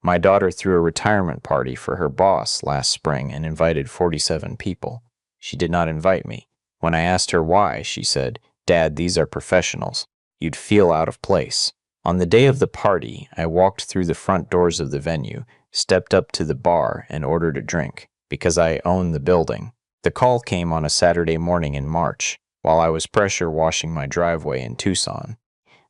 My daughter threw a retirement party for her boss last spring and invited 47 people. She did not invite me. When I asked her why, she said, "Dad, these are professionals. You'd feel out of place." On the day of the party, I walked through the front doors of the venue, stepped up to the bar, and ordered a drink, because I own the building. The call came on a Saturday morning in March, while I was pressure washing my driveway in Tucson.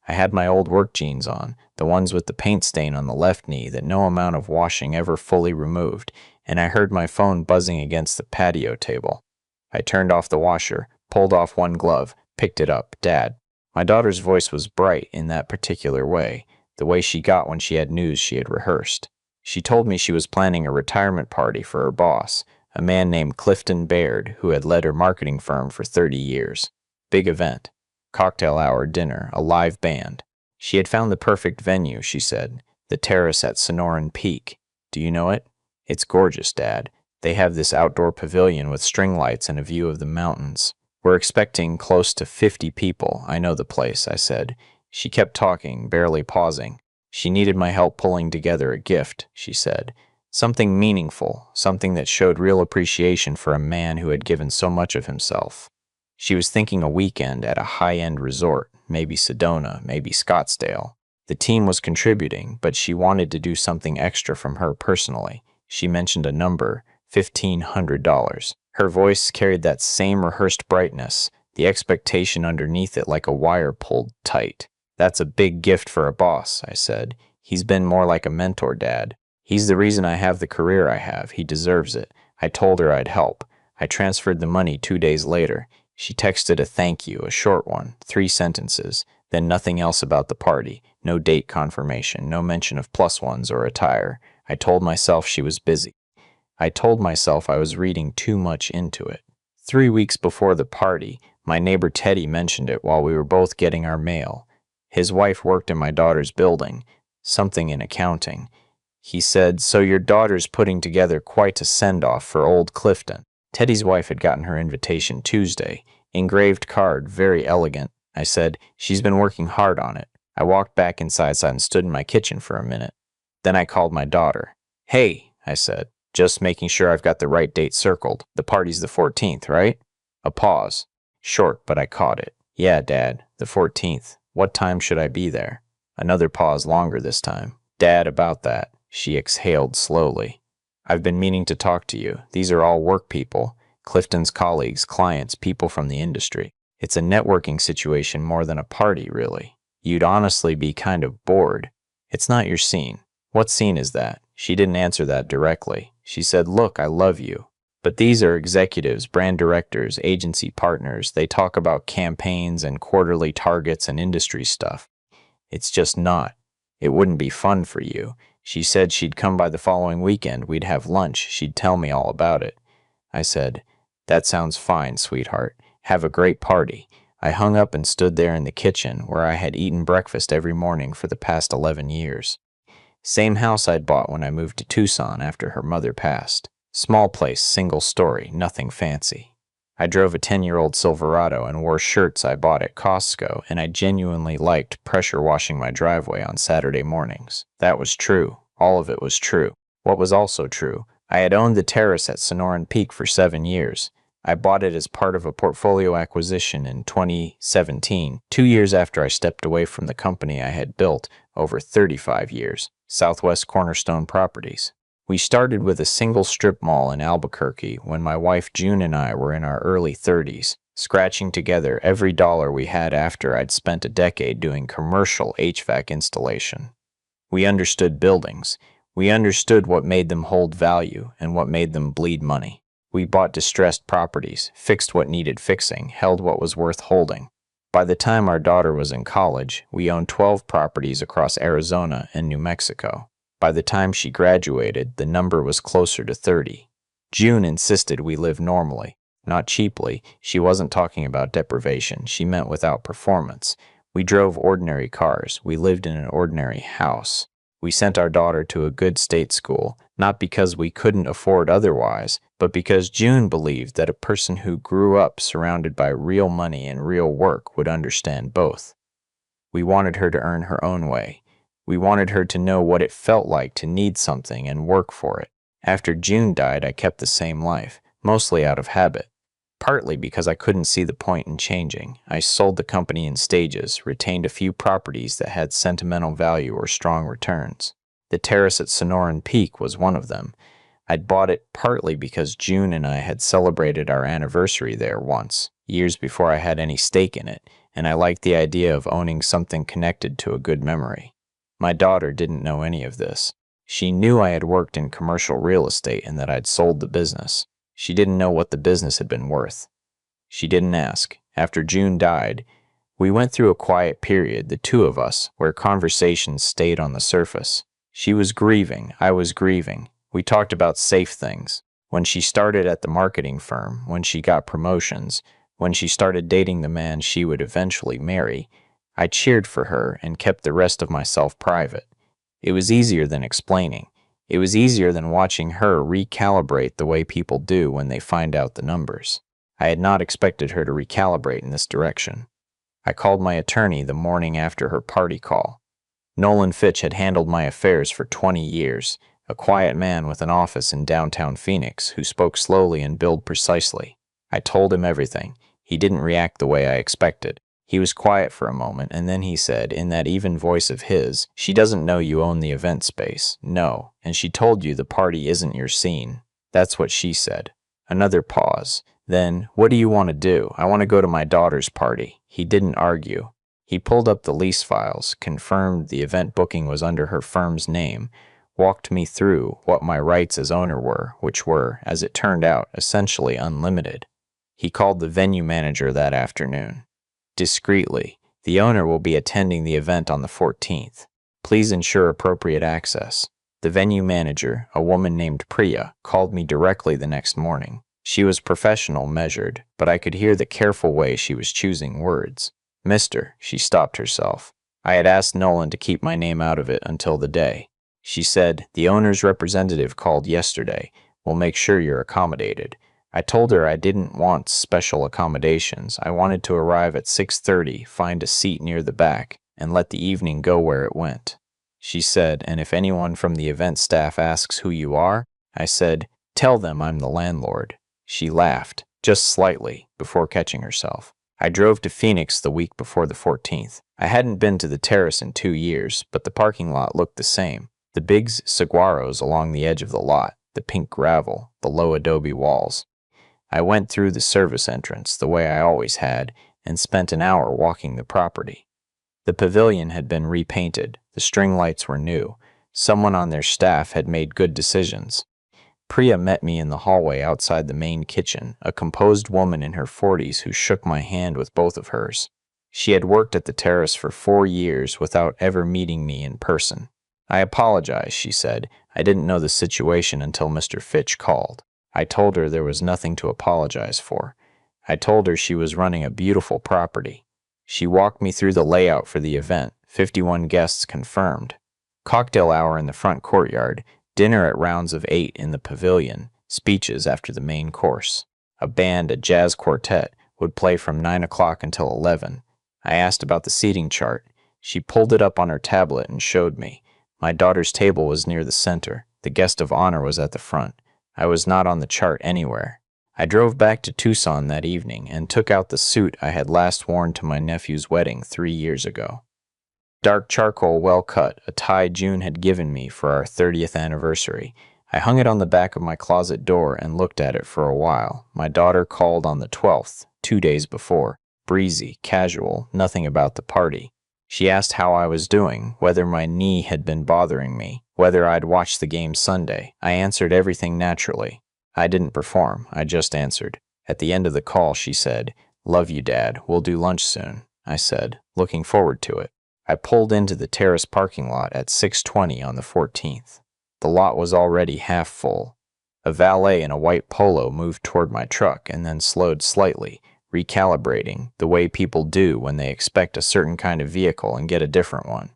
I had my old work jeans on, the ones with the paint stain on the left knee that no amount of washing ever fully removed, and I heard my phone buzzing against the patio table. I turned off the washer, pulled off one glove, picked it up. "Dad." My daughter's voice was bright in that particular way, the way she got when she had news she had rehearsed. She told me she was planning a retirement party for her boss, a man named Clifton Baird, who had led her marketing firm for 30 years. Big event. Cocktail hour, dinner, a live band. She had found the perfect venue, she said, the terrace at Sonoran Peak. Do you know it? It's gorgeous, Dad. They have this outdoor pavilion with string lights and a view of the mountains. We're expecting close to 50 people. I know the place, I said. She kept talking, barely pausing. She needed my help pulling together a gift, she said. Something meaningful, something that showed real appreciation for a man who had given so much of himself. She was thinking a weekend at a high-end resort, maybe Sedona, maybe Scottsdale. The team was contributing, but she wanted to do something extra from her personally. She mentioned a number, $1,500. Her voice carried that same rehearsed brightness, the expectation underneath it like a wire pulled tight. "That's a big gift for a boss," I said. "He's been more like a mentor, Dad. He's the reason I have the career I have. He deserves it." I told her I'd help. I transferred the money 2 days later. She texted a thank you, a short one, 3 sentences, then nothing else about the party, no date confirmation, no mention of plus ones or attire. I told myself she was busy. I told myself I was reading too much into it. 3 weeks before the party, my neighbor Teddy mentioned it while we were both getting our mail. His wife worked in my daughter's building, something in accounting. He said, "So your daughter's putting together quite a send-off for old Clifton." Teddy's wife had gotten her invitation Tuesday. Engraved card, very elegant. I said, "She's been working hard on it." I walked back inside and stood in my kitchen for a minute. Then I called my daughter. "Hey," I said, "just making sure I've got the right date circled. The party's the 14th, right?" A pause. Short, but I caught it. "Yeah, Dad, the 14th. What time should I be there?" Another pause, longer this time. "Dad, about that." She exhaled slowly. "I've been meaning to talk to you. These are all work people. Clifton's colleagues, clients, people from the industry. It's a networking situation more than a party, really. You'd honestly be kind of bored. It's not your scene." "What scene is that?" She didn't answer that directly. She said, "Look, I love you. But these are executives, brand directors, agency partners. They talk about campaigns and quarterly targets and industry stuff. It's just not. It wouldn't be fun for you." She said she'd come by the following weekend. We'd have lunch. She'd tell me all about it. I said, "That sounds fine, sweetheart. Have a great party." I hung up and stood there in the kitchen where I had eaten breakfast every morning for the past 11 years. Same house I'd bought when I moved to Tucson after her mother passed. Small place, single story, nothing fancy. I drove a 10-year-old Silverado and wore shirts I bought at Costco, and I genuinely liked pressure washing my driveway on Saturday mornings. That was true. All of it was true. What was also true? I had owned the terrace at Sonoran Peak for 7 years. I bought it as part of a portfolio acquisition in 2017, 2 years after I stepped away from the company I had built over 35 years, Southwest Cornerstone Properties. We started with a single strip mall in Albuquerque when my wife June and I were in our early 30s, scratching together every dollar we had after I'd spent a decade doing commercial HVAC installation. We understood buildings. We understood what made them hold value and what made them bleed money. We bought distressed properties, fixed what needed fixing, held what was worth holding. By the time our daughter was in college, we owned 12 properties across Arizona and New Mexico. By the time she graduated, the number was closer to 30. June insisted we live normally, not cheaply. She wasn't talking about deprivation. She meant without performance. We drove ordinary cars. We lived in an ordinary house. We sent our daughter to a good state school, not because we couldn't afford otherwise, but because June believed that a person who grew up surrounded by real money and real work would understand both. We wanted her to earn her own way. We wanted her to know what it felt like to need something and work for it. After June died, I kept the same life, mostly out of habit. Partly because I couldn't see the point in changing, I sold the company in stages, retained a few properties that had sentimental value or strong returns. The terrace at Sonoran Peak was one of them. I'd bought it partly because June and I had celebrated our anniversary there once, years before I had any stake in it, and I liked the idea of owning something connected to a good memory. My daughter didn't know any of this. She knew I had worked in commercial real estate and that I'd sold the business. She didn't know what the business had been worth. She didn't ask. After June died, we went through a quiet period, the two of us, where conversations stayed on the surface. She was grieving, I was grieving. We talked about safe things. When she started at the marketing firm, when she got promotions, when she started dating the man she would eventually marry, I cheered for her and kept the rest of myself private. It was easier than explaining. It was easier than watching her recalibrate the way people do when they find out the numbers. I had not expected her to recalibrate in this direction. I called my attorney the morning after her party call. Nolan Fitch had handled my affairs for 20 years, a quiet man with an office in downtown Phoenix who spoke slowly and billed precisely. I told him everything. He didn't react the way I expected. He was quiet for a moment, and then he said, in that even voice of his, "She doesn't know you own the event space. No, and she told you the party isn't your scene. That's what she said." Another pause. Then, "What do you want to do?" "I want to go to my daughter's party." He didn't argue. He pulled up the lease files, confirmed the event booking was under her firm's name, walked me through what my rights as owner were, which were, as it turned out, essentially unlimited. He called the venue manager that afternoon. Discreetly, "The owner will be attending the event on the 14th. Please ensure appropriate access." The venue manager, a woman named Priya, called me directly the next morning. She was professional, measured, but I could hear the careful way she was choosing words. "Mister," she stopped herself. I had asked Nolan to keep my name out of it until the day. She said, "The owner's representative called yesterday. We'll make sure you're accommodated." I told her I didn't want special accommodations. I wanted to arrive at 6:30, find a seat near the back, and let the evening go where it went. She said, "And if anyone from the event staff asks who you are?" I said, "Tell them I'm the landlord." She laughed, just slightly, before catching herself. I drove to Phoenix the week before the 14th. I hadn't been to the terrace in 2 years, but the parking lot looked the same. The big saguaros along the edge of the lot, the pink gravel, the low adobe walls. I went through the service entrance, the way I always had, and spent an hour walking the property. The pavilion had been repainted, the string lights were new. Someone on their staff had made good decisions. Priya met me in the hallway outside the main kitchen, a composed woman in her 40s who shook my hand with both of hers. She had worked at the terrace for 4 years without ever meeting me in person. "I apologize," she said. "I didn't know the situation until Mr. Fitch called." I told her there was nothing to apologize for. I told her she was running a beautiful property. She walked me through the layout for the event, 51 guests confirmed. Cocktail hour in the front courtyard, dinner at rounds of 8 in the pavilion, speeches after the main course. A band, a jazz quartet, would play from 9 o'clock until 11. I asked about the seating chart. She pulled it up on her tablet and showed me. My daughter's table was near the center. The guest of honor was at the front. I was not on the chart anywhere. I drove back to Tucson that evening and took out the suit I had last worn to my nephew's wedding 3 years ago. Dark charcoal, well cut, a tie June had given me for our 30th anniversary. I hung it on the back of my closet door and looked at it for a while. My daughter called on the 12th, 2 days before. Breezy, casual, nothing about the party. She asked how I was doing, whether my knee had been bothering me, whether I'd watched the game Sunday. I answered everything naturally. I didn't perform, I just answered. At the end of the call, she said, "Love you, Dad. We'll do lunch soon." I said, "Looking forward to it." I pulled into the terrace parking lot at 6:20 on the 14th. The lot was already half full. A valet in a white polo moved toward my truck and then slowed slightly, recalibrating, the way people do when they expect a certain kind of vehicle and get a different one.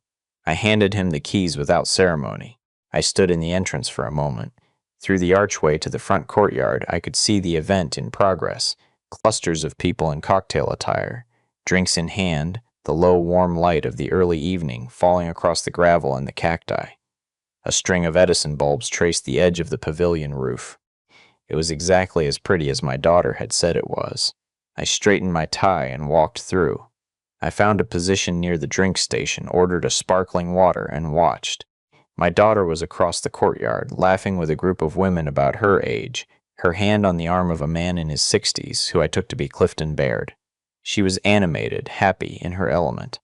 I handed him the keys without ceremony. I stood in the entrance for a moment. Through the archway to the front courtyard, I could see the event in progress, clusters of people in cocktail attire, drinks in hand, the low, warm light of the early evening falling across the gravel and the cacti. A string of Edison bulbs traced the edge of the pavilion roof. It was exactly as pretty as my daughter had said it was. I straightened my tie and walked through. I found a position near the drink station, ordered a sparkling water, and watched. My daughter was across the courtyard, laughing with a group of women about her age, her hand on the arm of a man in his 60s, who I took to be Clifton Baird. She was animated, happy, in her element.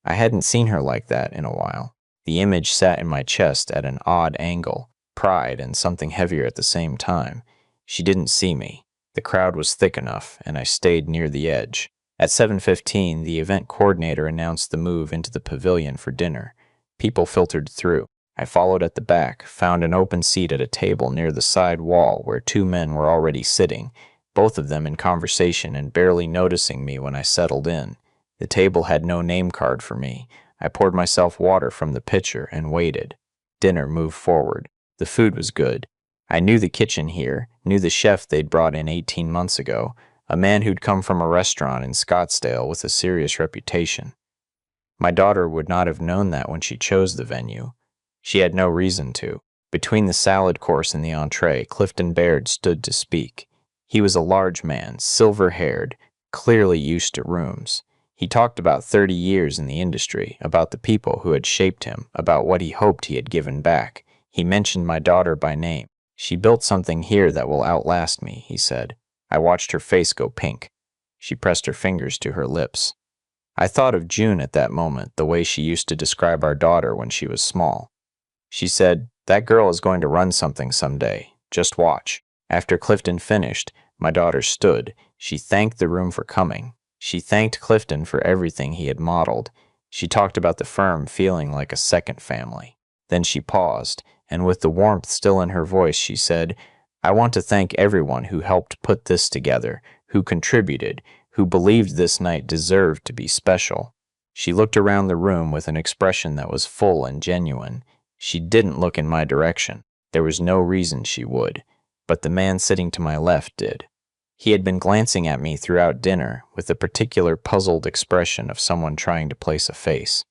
I hadn't seen her like that in a while. The image sat in my chest at an odd angle, pride and something heavier at the same time. She didn't see me. The crowd was thick enough, and I stayed near the edge. At 7:15, the event coordinator announced the move into the pavilion for dinner. People filtered through. I followed at the back, found an open seat at a table near the side wall where two men were already sitting, both of them in conversation and barely noticing me when I settled in. The table had no name card for me. I poured myself water from the pitcher and waited. Dinner moved forward. The food was good. I knew the kitchen here, knew the chef they'd brought in 18 months ago, a man who'd come from a restaurant in Scottsdale with a serious reputation. My daughter would not have known that when she chose the venue. She had no reason to. Between the salad course and the entree, Clifton Baird stood to speak. He was a large man, silver-haired, clearly used to rooms. He talked about 30 years in the industry, about the people who had shaped him, about what he hoped he had given back. He mentioned my daughter by name. "She built something here that will outlast me," he said. I watched her face go pink. She pressed her fingers to her lips. I thought of June at that moment, the way she used to describe our daughter when she was small. She said, "That girl is going to run something someday. Just watch." After Clifton finished, my daughter stood. She thanked the room for coming. She thanked Clifton for everything he had modeled. She talked about the firm feeling like a second family. Then she paused, and with the warmth still in her voice, she said, "I want to thank everyone who helped put this together, who contributed, who believed this night deserved to be special." She looked around the room with an expression that was full and genuine. She didn't look in my direction. There was no reason she would. But the man sitting to my left did. He had been glancing at me throughout dinner with the particular puzzled expression of someone trying to place a face.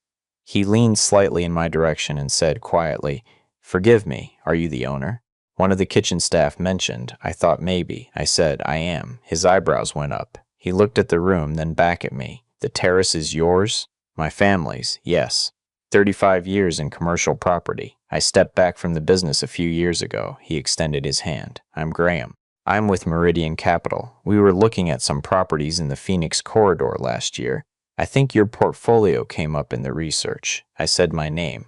He leaned slightly in my direction and said quietly, "Forgive me, are you the owner?" One of the kitchen staff mentioned, I thought maybe. I said, "I am." His eyebrows went up. He looked at the room, then back at me. "The terrace is yours?" "My family's, yes. 35 years in commercial property. I stepped back from the business a few years ago." He extended his hand. "I'm Graham. I'm with Meridian Capital. We were looking at some properties in the Phoenix corridor last year. I think your portfolio came up in the research." I said my name.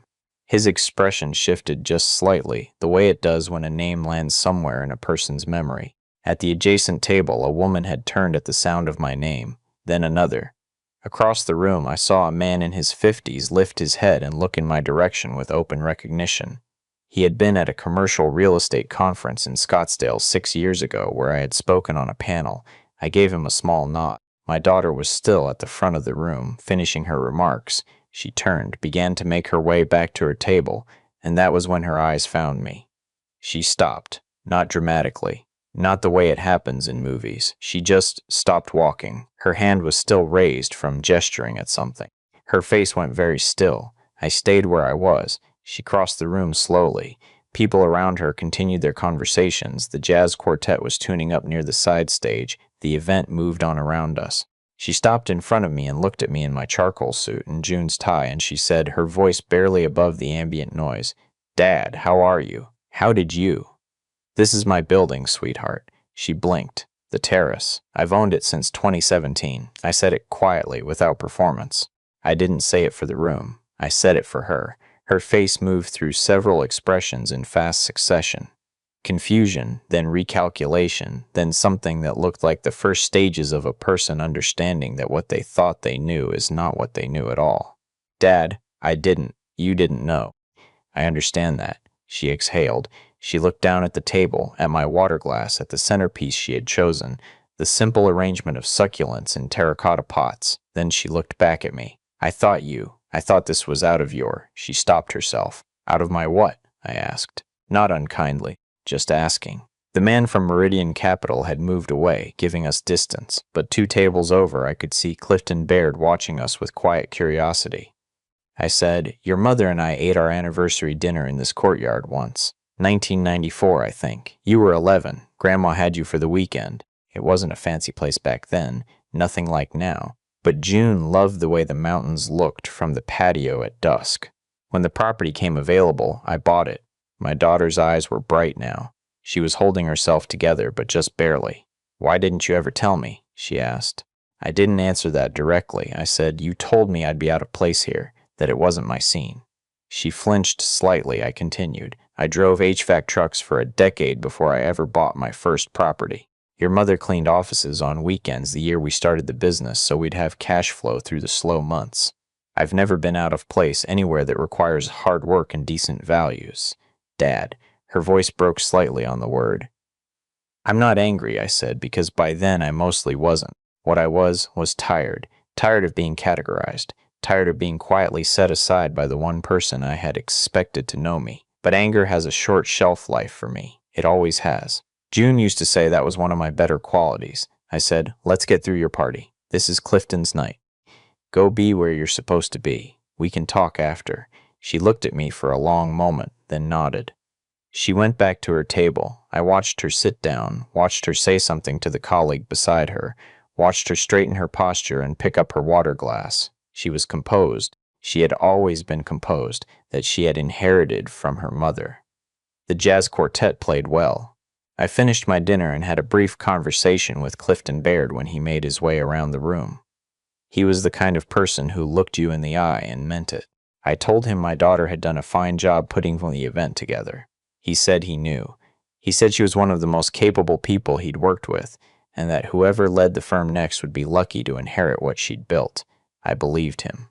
His expression shifted just slightly, the way it does when a name lands somewhere in a person's memory. At the adjacent table, a woman had turned at the sound of my name, then another. Across the room, I saw a man in his 50s lift his head and look in my direction with open recognition. He had been at a commercial real estate conference in Scottsdale 6 years ago where I had spoken on a panel. I gave him a small nod. My daughter was still at the front of the room, finishing her remarks. She turned, began to make her way back to her table, and that was when her eyes found me. She stopped, not dramatically, not the way it happens in movies. She just stopped walking. Her hand was still raised from gesturing at something. Her face went very still. I stayed where I was. She crossed the room slowly. People around her continued their conversations. The jazz quartet was tuning up near the side stage. The event moved on around us. She stopped in front of me and looked at me in my charcoal suit and June's tie, and she said, her voice barely above the ambient noise, "Dad, how are you? How did you?" "This is my building, sweetheart." She blinked. "The terrace. I've owned it since 2017. I said it quietly, without performance. I didn't say it for the room. I said it for her. Her face moved through several expressions in fast succession. Confusion, then recalculation, then something that looked like the first stages of a person understanding that what they thought they knew is not what they knew at all. "Dad, you didn't know." "I understand that." She exhaled. She looked down at the table, at my water glass, at the centerpiece she had chosen, the simple arrangement of succulents in terracotta pots. Then she looked back at me. I thought this was out of your..." She stopped herself. "Out of my what?" I asked. Not unkindly, just asking. The man from Meridian Capital had moved away, giving us distance, but 2 tables over I could see Clifton Baird watching us with quiet curiosity. I said, "Your mother and I ate our anniversary dinner in this courtyard once. 1994, I think. You were 11. Grandma had you for the weekend. It wasn't a fancy place back then, nothing like now. But June loved the way the mountains looked from the patio at dusk. When the property came available, I bought it. My daughter's eyes were bright now. She was holding herself together, but just barely. Why didn't you ever tell me?" she asked. I didn't answer that directly. I said, "You told me I'd be out of place here, that it wasn't my scene." She flinched slightly. I continued, "I drove HVAC trucks for a decade before I ever bought my first property. Your mother cleaned offices on weekends the year we started the business so we'd have cash flow through the slow months. I've never been out of place anywhere that requires hard work and decent values. Dad," her voice broke slightly on the word. "I'm not angry," I said, because by then I mostly wasn't. What I was tired. Tired of being categorized. Tired of being quietly set aside by the one person I had expected to know me. But anger has a short shelf life for me. It always has. June used to say that was one of my better qualities. I said, "Let's get through your party. This is Clifton's night. Go be where you're supposed to be. We can talk after." She looked at me for a long moment, then nodded. She went back to her table. I watched her sit down, watched her say something to the colleague beside her, watched her straighten her posture and pick up her water glass. She was composed. She had always been composed, that she had inherited from her mother. The jazz quartet played well. I finished my dinner and had a brief conversation with Clifton Baird when he made his way around the room. He was the kind of person who looked you in the eye and meant it. I told him my daughter had done a fine job putting the event together. He said he knew. He said she was one of the most capable people he'd worked with, and that whoever led the firm next would be lucky to inherit what she'd built. I believed him.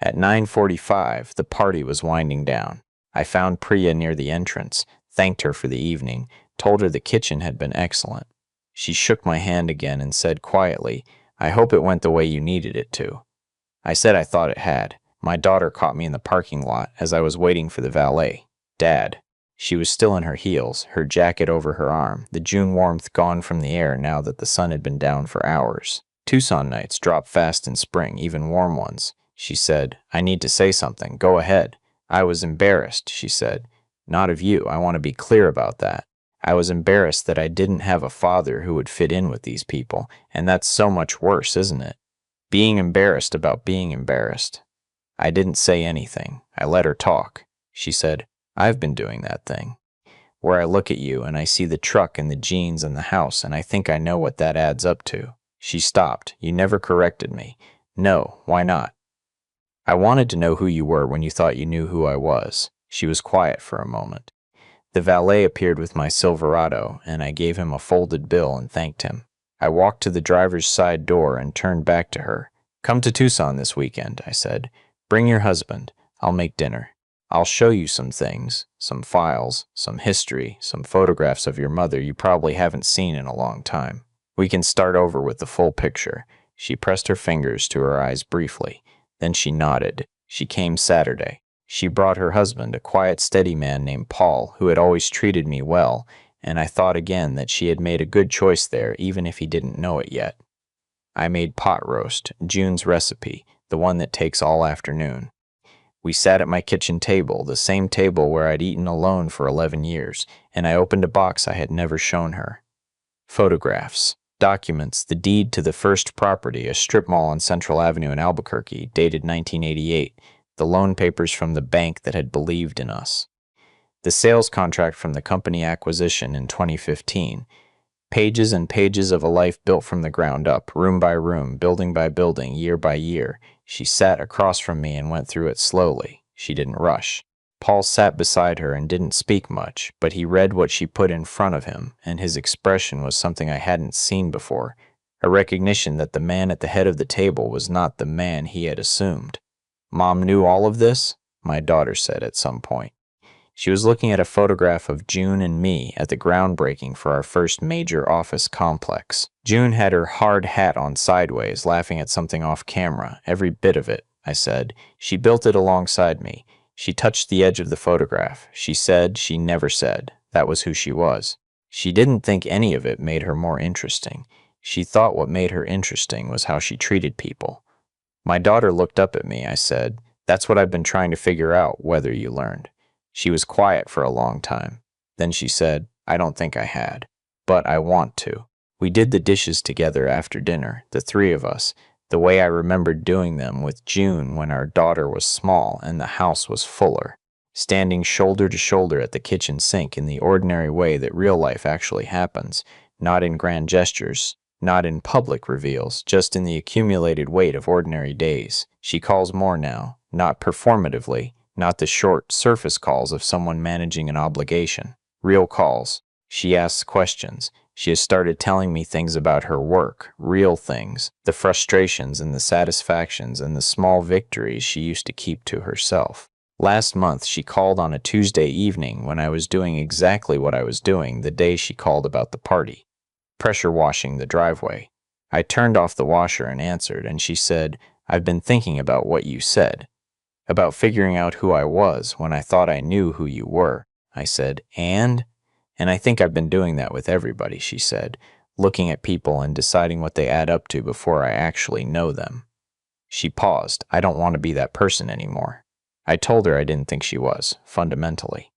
At 9:45, the party was winding down. I found Priya near the entrance, thanked her for the evening, told her the kitchen had been excellent. She shook my hand again and said quietly, "I hope it went the way you needed it to." I said I thought it had. My daughter caught me in the parking lot as I was waiting for the valet. "Dad." She was still in her heels, her jacket over her arm, the June warmth gone from the air now that the sun had been down for hours. Tucson nights drop fast in spring, even warm ones. She said, "I need to say something. Go ahead." I was embarrassed, she said. "Not of you. I want to be clear about that. I was embarrassed that I didn't have a father who would fit in with these people, and that's so much worse, isn't it? Being embarrassed about being embarrassed." I didn't say anything. I let her talk. She said, "I've been doing that thing, where I look at you and I see the truck and the jeans and the house, and I think I know what that adds up to." She stopped. "You never corrected me." "No, why not?" "I wanted to know who you were when you thought you knew who I was." She was quiet for a moment. The valet appeared with my Silverado, and I gave him a folded bill and thanked him. I walked to the driver's side door and turned back to her. "Come to Tucson this weekend," I said. "Bring your husband. I'll make dinner. I'll show you some things, some files, some history, some photographs of your mother you probably haven't seen in a long time. We can start over with the full picture." She pressed her fingers to her eyes briefly. Then she nodded. She came Saturday. She brought her husband, a quiet, steady man named Paul, who had always treated me well, and I thought again that she had made a good choice there, even if he didn't know it yet. I made pot roast, June's recipe, the one that takes all afternoon. We sat at my kitchen table, the same table where I'd eaten alone for 11 years, and I opened a box I had never shown her. Photographs, documents, the deed to the first property, a strip mall on Central Avenue in Albuquerque, dated 1988, the loan papers from the bank that had believed in us, the sales contract from the company acquisition in 2015, pages and pages of a life built from the ground up, room by room, building by building, year by year. She sat across from me and went through it slowly. She didn't rush. Paul sat beside her and didn't speak much, but he read what she put in front of him, and his expression was something I hadn't seen before, a recognition that the man at the head of the table was not the man he had assumed. "Mom knew all of this?" my daughter said at some point. She was looking at a photograph of June and me at the groundbreaking for our first major office complex. June had her hard hat on sideways, laughing at something off camera, every bit of it, I said. She built it alongside me. She touched the edge of the photograph. She said she never said. That was who she was. She didn't think any of it made her more interesting. She thought what made her interesting was how she treated people. My daughter looked up at me. I said, "That's what I've been trying to figure out, whether you learned." She was quiet for a long time. Then she said, "I don't think I had, but I want to." We did the dishes together after dinner, the three of us, the way I remembered doing them with June when our daughter was small and the house was fuller, standing shoulder to shoulder at the kitchen sink in the ordinary way that real life actually happens, not in grand gestures, not in public reveals, just in the accumulated weight of ordinary days. She calls more now, not performatively, not the short surface calls of someone managing an obligation. Real calls. She asks questions. She has started telling me things about her work, real things, the frustrations and the satisfactions and the small victories she used to keep to herself. Last month, she called on a Tuesday evening when I was doing exactly what I was doing the day she called about the party, pressure washing the driveway. I turned off the washer and answered, and she said, "I've been thinking about what you said, about figuring out who I was when I thought I knew who you were." I said, "And I think I've been doing that with everybody," she said, "looking at people and deciding what they add up to before I actually know them." She paused. "I don't want to be that person anymore." I told her I didn't think she was, fundamentally.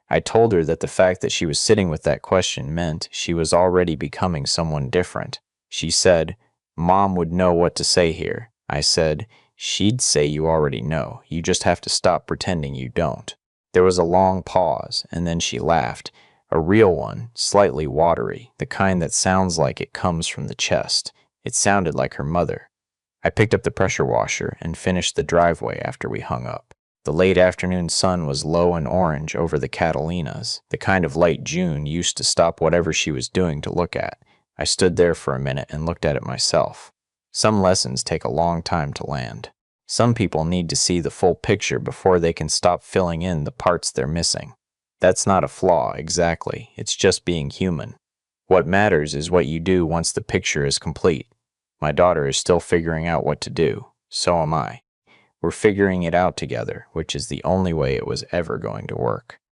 I told her that the fact that she was sitting with that question meant she was already becoming someone different. She said, "Mom would know what to say here." I said, "She'd say you already know. You just have to stop pretending you don't." There was a long pause, and then she laughed. A real one, slightly watery, the kind that sounds like it comes from the chest. It sounded like her mother. I picked up the pressure washer and finished the driveway after we hung up. The late afternoon sun was low and orange over the Catalinas, the kind of light June used to stop whatever she was doing to look at. I stood there for a minute and looked at it myself. Some lessons take a long time to land. Some people need to see the full picture before they can stop filling in the parts they're missing. That's not a flaw, exactly. It's just being human. What matters is what you do once the picture is complete. My daughter is still figuring out what to do. So am I. We're figuring it out together, which is the only way it was ever going to work.